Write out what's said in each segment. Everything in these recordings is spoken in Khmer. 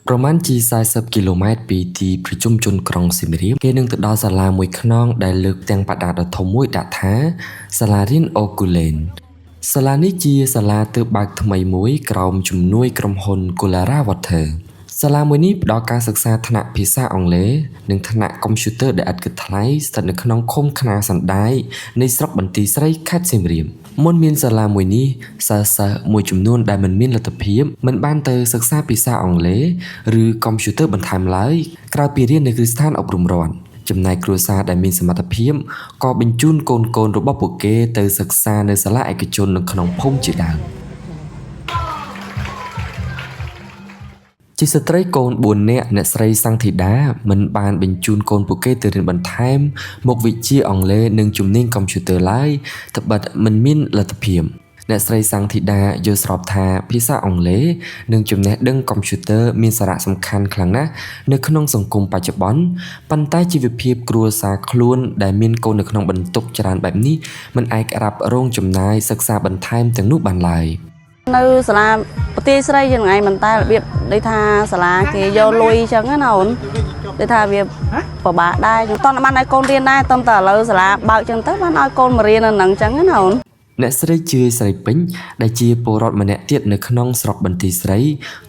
ประมาณจี40 กิโลเมตรពីទីប្រជុំជនក្រុងសៀមរាបគេនឹងទៅដល់សាលាមួយខ្នងដែលលើកទាំងបដាដ៏ធំមួយដាក់ថាសាលារៀនអូគូលែនសាលានេះជាសាលាទើបបើកថ្មីមួយក្រោមជំនួយក្រុមហ៊ុន Colara Water សាលាមួយនេះផ្ដល់ការសិក្សាថ្នាក់ភាសាអង់គ្លេសនិងថ្នាក់កុំព្យូទ័រដែលឥតគិតថ្លៃស្ថិតនៅក្នុងឃុំខ្នារសណ្ដាយនៃស្រុកបន្ទាយស្រីខេត្តសៀមរាបមុនមានសាលាមួយនេះសិស្សមួយចំនួនដែលមិនមានលទ្ធភាពមិនបានទៅសិក្សាភាសាអង់គ្លេសឬកុំព្យូទ័របន្ថែមឡើយក្រៅពីរៀននៅគ្រឹះស្ថានអប់រំរដ្ឋចំណែកគ្រួសារដែលមានសមត្ថភាពក៏បញ្ជូនកូនៗរបស់ពួកគេទៅសិក្សានៅសាលាឯកជននៅក្នុងភូមិជាដើមជាស្ត្រីកូន4នាក់អ្នកស្រីសង្ឃធីតាមិនបានបញ្ជូនកូនពួកគេទៅរៀនបន្ថែមមុខវិជ្ជាអង់គ្លេសនិងជំនាញកុំព្យូទ័រឡើយត្បិតមិនមានលទ្ធភាពអ្នកស្រីសង្ឃធីតាយល់ស្របថាភាសាអង់គ្លេសនិងចំណេះដឹងកុំព្យូទ័រមានសារៈសំខាន់ខ្លាំងណាស់នៅក្នុងសង្គមបច្ចុប្បន្នប៉ុន្តែជីវភាពគ្រួសារខ្លួនដែលមានកូននៅក្នុងបន្ទុកច្រើនបែបនេះមិនអាចរ៉ាប់រងចំណាយសិក្សាបន្ថែមទាំងនោះបានឡើយនៅសាលាប្រទេសស្រីយើងថ្ងៃមិនតែរបៀបដូចថាសាលាគេយកលុយអញ្ចឹងណាអូនដូចថាវាពិបាកដែរខ្ញុំតន់បានឲ្យកូនរៀនដែរតតែឥឡូវសាលាបើកអញ្ចឹងទៅបានឲ្យកូនមករៀននៅហ្នឹងអញ្ចឹងណាអូនអ្នកស្រីជឿស្រីពេញដែលជាពលរដ្ឋម្នាក់ទៀតនៅក្នុងស្រុកបន្ទាយស្រី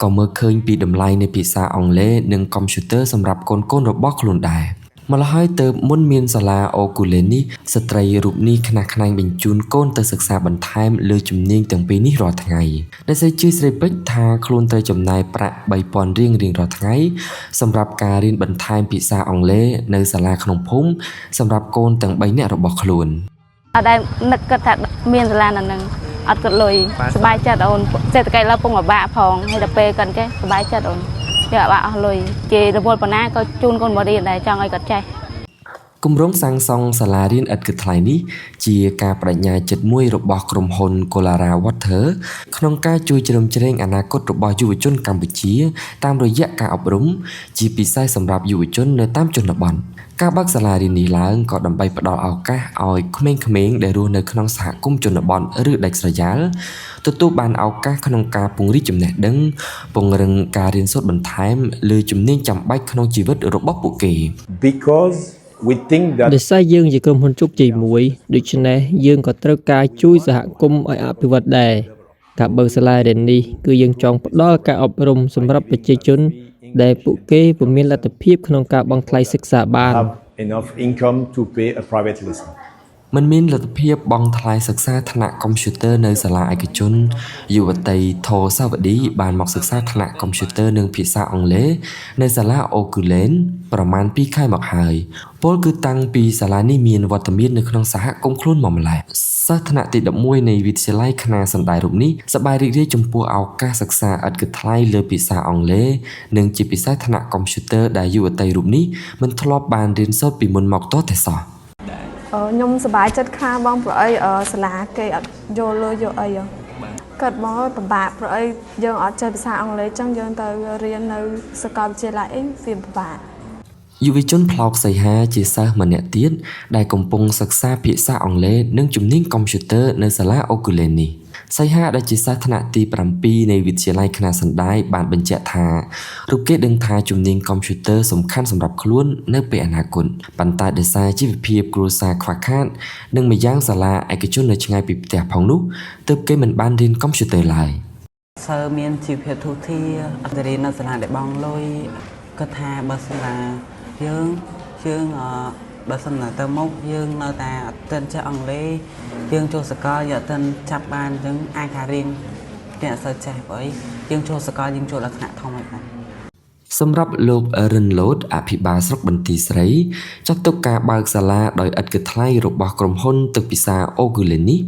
ក៏មើលឃើញពីតម្លៃនៃភាសាអង់គ្លេសនិងកុំព្យូទ័រសម្រាប់កូនៗរបស់ខ្លួនដែរម្ល៉េះហើយទៅមុនមានសាលាអូគូលែននេះស្ត្រីរូបនេះខ្នះខ្នែងបញ្ជូនកូនទៅសិក្សាបន្ថែមលើជំនាញទាំងពីរនេះរាល់ថ្ងៃអ្នកស្រីជឿស្រីពេជ្រថាខ្លួនត្រូវចំណាយប្រាក់3000រៀងរាល់ថ្ងៃសម្រាប់ការរៀនបន្ថែមភាសាអង់គ្លេសនៅសាលាក្នុងភូមិសម្រាប់កូនទាំង3នាក់របស់ខ្លួនអត់ដែលនឹកគិតថាមានសាលានៅនឹងអត់គិតលុយសប្បាយចិត្តអូនសេដ្ឋកិច្ចឡើយពងពិបាកផងហើយដល់ពេលកាន់ចេះសប្បាយចិត្តអូនវាអត់អស់លុយគេរវល់ប៉ុណ្ណាក៏ជូនកូនមករៀនដែរចង់ឲ្យគាត់ចេះគម្រោងសាងសង់សាលារៀនឥតគិតថ្លៃនេះជាការបដិញ្ញាចិត្តមួយរបស់ក្រុមហ៊ុន Colara Water ក្នុងការជួយជ្រោមជ្រែងអនាគតរបស់យុវជនកម្ពុជាតាមរយៈការអប់រំជាពិសេសសម្រាប់យុវជននៅតាមជនបទការបើកសាលារៀននេះឡើងក៏ដើម្បីផ្ដល់ឱកាសឲ្យក្មេងៗដែលរស់នៅក្នុងសហគមន៍ជនបទឬដាច់ស្រយាលទទួលបានឱកាសក្នុងការពង្រីកចំណេះដឹងពង្រឹងការរៀនសូត្របន្ថែមលើជំនាញចាំបាច់ក្នុងជីវិតរបស់ពួកគេ because we think that ដោយសារយើងជាក្រុមហ៊ុនជោគជ័យមួយដូច្នេះយើងក៏ត្រូវការជួយសហគមន៍ឲ្យអភិវឌ្ឍដែរការបើកសាលារៀននេះគឺយើងចង់ផ្ដល់ការអប់រំសម្រាប់ប្រជាជនដែលពួកគេពុំមានលទ្ធភាពក្នុងការបង់ថ្លៃសិក្សាបាន enough income to pay a private lesson មិនមានលទ្ធភាពបង់ថ្លៃសិក្សាថ្នាក់កុំព្យូទ័រនៅសាលាឯកជនយុវតីធរសាវឌីបានមកសិក្សាថ្នាក់កុំព្យូទ័រនិងភាសាអង់គ្លេសនៅសាលាអូគូលែនប្រមាណ2ខែមកហើយពលគឺតាំងពីសាលានេះមានវត្តមាននៅក្នុងសហគមន៍ខ្លួនមកម្ល៉េះសិស្សថ្នាក់ទី11នៃវិទ្យាល័យខ្នារសណ្ដាយរូបនេះសប្បាយរីករាយចំពោះឱកាសសិក្សាឥតគិតថ្លៃលើភាសាអង់គ្លេសនិងជាពិសេសថ្នាក់កុំព្យូទ័រដែលយុវតីរូបនេះមិនធ្លាប់បានរៀនសូត្រពីមុនមកទាល់តែសោះខ្ញុំសប្បាយចិត្តខ្លាំងបងព្រោះអីសាលាគេអត់យកលុយយកអីគាត់មកពិបាកព្រោះអីយើងអត់ចេះភាសាអង់គ្លេសចឹងយើងទៅរៀននៅសាកលវិទ្យាល័យអីវាពិបាកយុវជនផ្លោកសីហាជាសិស្សម្នាក់ទៀតដែលកំពុងសិក្សាភាសាអង់គ្លេសនិងជំនាញកុំព្យូទ័រនៅសាលាអូគូលែននេះសីហាដែលជាសិស្សថ្នាក់ទី7នៃវិទ្យាល័យខ្នារសណ្ដាយបានបញ្ជាក់ថារូបគេដឹងថាជំនាញកុំព្យូទ័រសំខាន់សម្រាប់ខ្លួននៅពេលអនាគតប៉ុន្តែដោយសារជីវភាពគ្រួសារខ្វះខាតនិងម្យ៉ាងសាលាឯកជននៅឆ្ងាយពីផ្ទះផងនោះទើបគេមិនបានរៀនកុំព្យូទ័រឡើយសើមានជីវភាពធូរធារអត់រៀននៅសាលាដែលបង់លុយគាត់ថាបើសិនណាយើងបើសិនណាទៅមុខយើងនៅតែអត់ទាន់ចេះអង់គ្លេសយើងចូលសាកលយើងអត់ទាន់ចាប់បានអញ្ចឹងអាចថារៀនគេអត់សូវចេះបើយើងចូលសាកលយើងចូលដល់ថ្នាក់ធំហើយបាទសម្រាប់លោករិនឡូតអភិបាលស្រុកបន្ទាយស្រីចាត់ទុកការបើកសាលាដោយឥតគិតថ្លៃរបស់ក្រុមហ៊ុនទឹកពិសាអូគូលែននេះ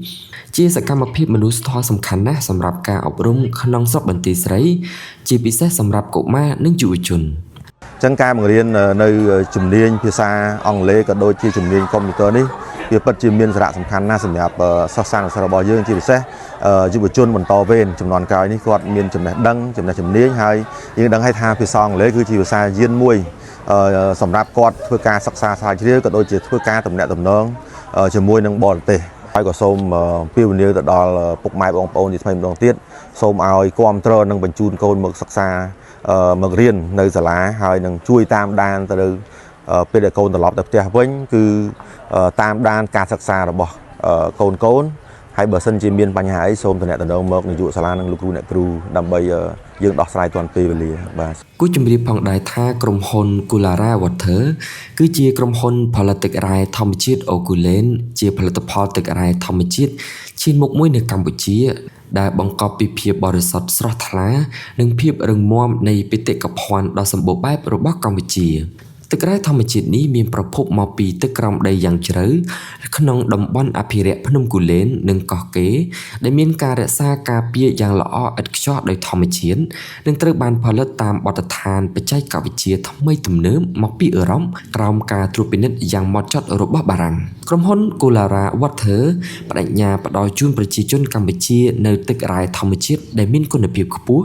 ជាសកម្មភាពមនុស្សធម៌សំខាន់ណាស់សម្រាប់ការអប់រំក្នុងស្រុកបន្ទាយស្រីជាពិសេសសម្រាប់កុមារនិងយុវជនចឹងការបង្រៀននៅជំនាញភាសាអង់គ្លេសក៏ដូចជាជំនាញកុំព្យូទ័រនេះវាពិតជាមានសារៈសំខាន់ណាស់សម្រាប់សិស្សសានុសិស្សរបស់យើងជាពិសេសយុវជនបន្តវេនចំនួនក្រោយនេះគាត់មានចំណេះដឹងចំណេះជំនាញហើយយើងដឹងហើយថាភាសាអង់គ្លេសគឺជាភាសាយានមួយសម្រាប់គាត់ធ្វើការសិក្សាស្រាវជ្រាវក៏ដូចជាធ្វើការទំនាក់ទំនងជាមួយនឹងបរទេសហើយក៏សូមអំពាវនាវទៅដល់ពុកម៉ែបងប្អូនជាថ្មីម្ដងទៀត សូមឲ្យគាំទ្រនិងបញ្ជូនកូនមកសិក្សាមករៀននៅសាលាហើយនឹងជួយតាមដានទៅពេលដែលកូនត្រឡប់ទៅផ្ទះវិញគឺតាមដានការសិក្សារបស់កូនហើយបើសិនជាមានបញ្ហាអីសូមតំណែងមកនាយកសាលានិងលោកគ្រូអ្នកគ្រូដើម្បីយើងដោះស្រាយទាន់ពេលវេលាបាទ គូជំរាបផងដែរថាក្រុមហ៊ុន Kulara Water គឺជាក្រុមហ៊ុនផលិតទឹករ៉ែធម្មជាតិ Ogulane ជាផលិតផលទឹករ៉ែធម្មជាតិឈានមុខមួយនៅកម្ពុជាដែលបង្កប់ពីភាពបរិសុទ្ធស្រស់ថ្លានិងភាពរឹងមាំនៃបេតិកភណ្ឌដ៏សម្បូរបែបរបស់កម្ពុជាទឹករ៉ែធម្មជាតិនេះមានប្រភពមកពីទឹកក្រោមដីយ៉ាងជ្រៅក្នុងតំបន់អភិរក្សភ្នំគូលែននិងកោះកេរដែលមានការរក្សាការពារយ៉ាងល្អឥតខ្ចោះដោយធម្មជាតិនិងត្រូវបានផលិតតាមបទដ្ឋានបច្ចេកវិទ្យាថ្មីទំនើបមកពីអឺរ៉ុបក្រោមការត្រួតពិនិត្យយ៉ាងហ្មត់ចត់របស់បារាំងក្រុមហ៊ុន Kulara Water បដិញ្ញាផ្ដល់ជូនប្រជាជនកម្ពុជានៅទឹករ៉ែធម្មជាតិដែលមានគុណភាពខ្ពស់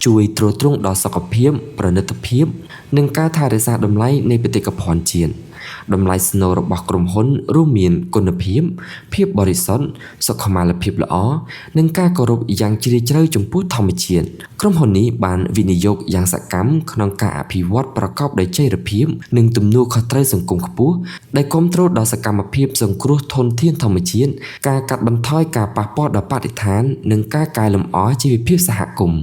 ជួយទ្រទ្រង់ដល់សុខភាពប្រណិតភាពនិងការថែរក្សាតម្លៃនៃបេតិកភណ្ឌជាតិតម្លៃស្នូលរបស់ក្រុមហ៊ុនរួមមានគុណភាពភាពបរិសុទ្ធសុខុមាលភាពល្អនិងការគោរពយ៉ាងជ្រាលជ្រៅចំពោះធម្មជាតិក្រុមហ៊ុននេះបានវិនិយោគយ៉ាងសកម្មក្នុងការអភិវឌ្ឍប្រកបដោយចីរភាពនិងទំនួលខុសត្រូវសង្គមខ្ពស់ដែលគាំទ្រដល់សកម្មភាពសង្គ្រោះធនធានធម្មជាតិការកាត់បន្ថយការប៉ះពាល់ដល់បរិស្ថាននិងការកែលម្អជីវភាពសហគមន៍